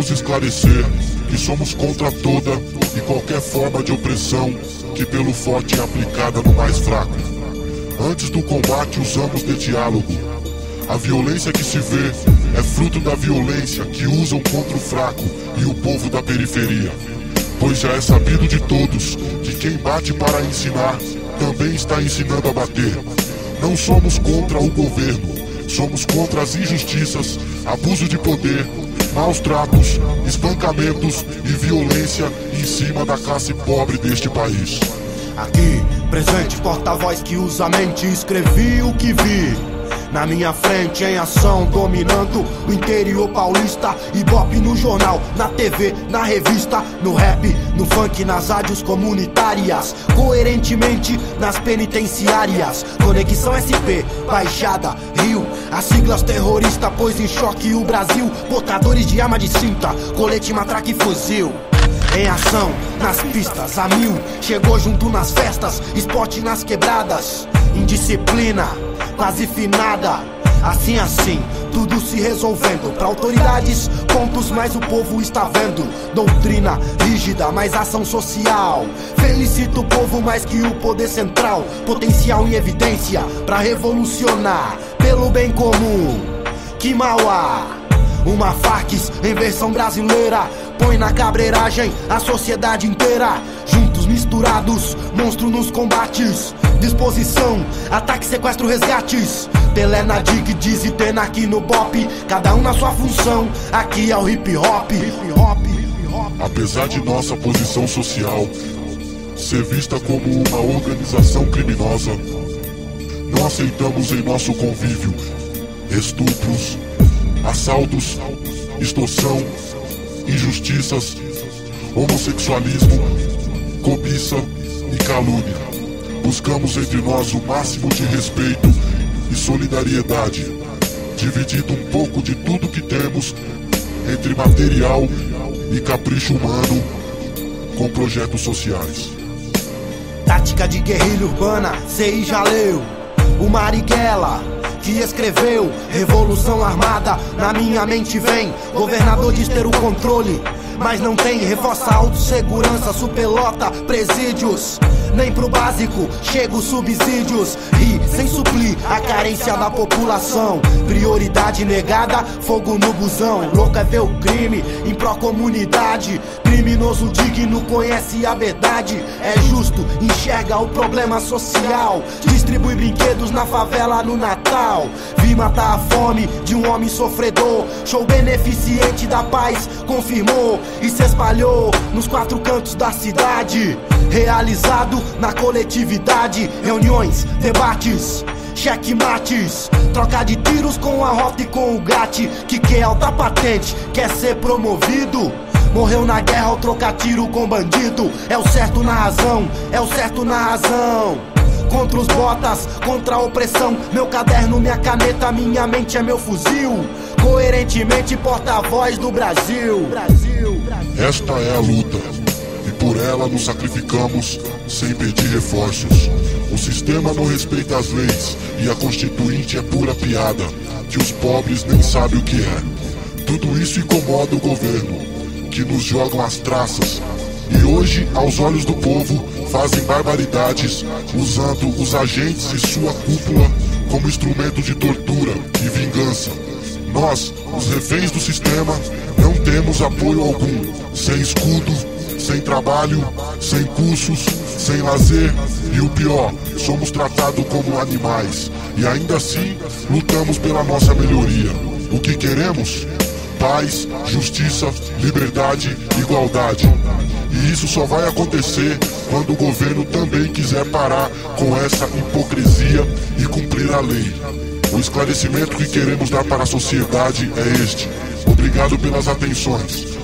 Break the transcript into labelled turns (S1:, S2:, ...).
S1: queremos esclarecer que somos contra toda e qualquer forma de opressão que pelo forte é aplicada no mais fraco. Antes do combate usamos de diálogo. A violência que se vê é fruto da violência que usam contra o fraco e o povo da periferia. Pois já é sabido de todos que quem bate para ensinar também está ensinando a bater. Não somos contra o governo, somos contra as injustiças, abuso de poder, maus tratos, espancamentos e violência em cima da classe pobre deste país.
S2: Aqui, presente, porta-voz que usa a mente, escrevi o que vi. Na minha frente, em ação, dominando o interior paulista. Ibope no jornal, na TV, na revista, no rap, no funk, nas rádios comunitárias, coerentemente nas penitenciárias. Conexão SP, Baixada, Rio, as siglas terrorista pôs em choque o Brasil. Portadores de arma distinta, colete, matraca e fuzil. Em ação, nas pistas, a mil. Chegou junto nas festas, esporte nas quebradas. Indisciplina, quase finada. Assim, tudo se resolvendo. Pra autoridades, pontos, mas o povo está vendo. Doutrina rígida, mais ação social. Felicito o povo mais que o poder central. Potencial em evidência pra revolucionar pelo bem comum. Que mal há. Uma Farcs em versão brasileira põe na cabreiragem a sociedade inteira. Juntos, misturados, monstro nos combates. Disposição, ataque, sequestro, resgates. Pelé na dig, diz e Tena aqui no bop. Cada um na sua função, aqui é o hip hop.
S1: Apesar de nossa posição social ser vista como uma organização criminosa, não aceitamos em nosso convívio estupros, assaltos, extorsão, injustiças, homossexualismo, cobiça e calúnia. Buscamos entre nós o máximo de respeito e solidariedade, dividindo um pouco de tudo que temos entre material e capricho humano com projetos sociais.
S2: Tática de guerrilha urbana, CI já leu. O Marighella que escreveu Revolução Armada, na minha mente vem. Governador diz ter o controle, mas não tem. Reforça a autossegurança, superlota presídios. Nem pro básico chega os subsídios. E sem suplir a carência da população. Prioridade negada, fogo no busão. Louco é ver o crime em pró-comunidade. Criminoso digno conhece a verdade. É justo, enxerga o problema social. Distribui brinquedos na favela no Natal. Vi matar a fome de um homem sofredor. Show beneficente da paz confirmou e se espalhou nos 4 cantos da cidade. Realizado na coletividade, reuniões, debates, checkmates, troca de tiros com a rota e com o gate. Que quer alta patente, quer ser promovido. Morreu na guerra ao trocar tiro com bandido. É o certo na razão, é o certo na razão. Contra os botas, contra a opressão. Meu caderno, minha caneta, minha mente é meu fuzil. Coerentemente porta-voz do Brasil.
S1: Esta é a luta, e por ela nos sacrificamos sem pedir reforços. O sistema não respeita as leis e a Constituinte é pura piada, que os pobres nem sabem o que é. Tudo isso incomoda o governo, que nos jogam as traças. E hoje, aos olhos do povo, fazem barbaridades, usando os agentes e sua cúpula como instrumento de tortura e vingança. Nós, os reféns do sistema, não temos apoio algum. Sem escudo, sem trabalho, sem cursos, sem lazer e o pior, somos tratados como animais. E ainda assim, lutamos pela nossa melhoria. O que queremos? Paz, justiça, liberdade, igualdade. E isso só vai acontecer quando o governo também quiser parar com essa hipocrisia e cumprir a lei. O esclarecimento que queremos dar para a sociedade é este. Obrigado pelas atenções.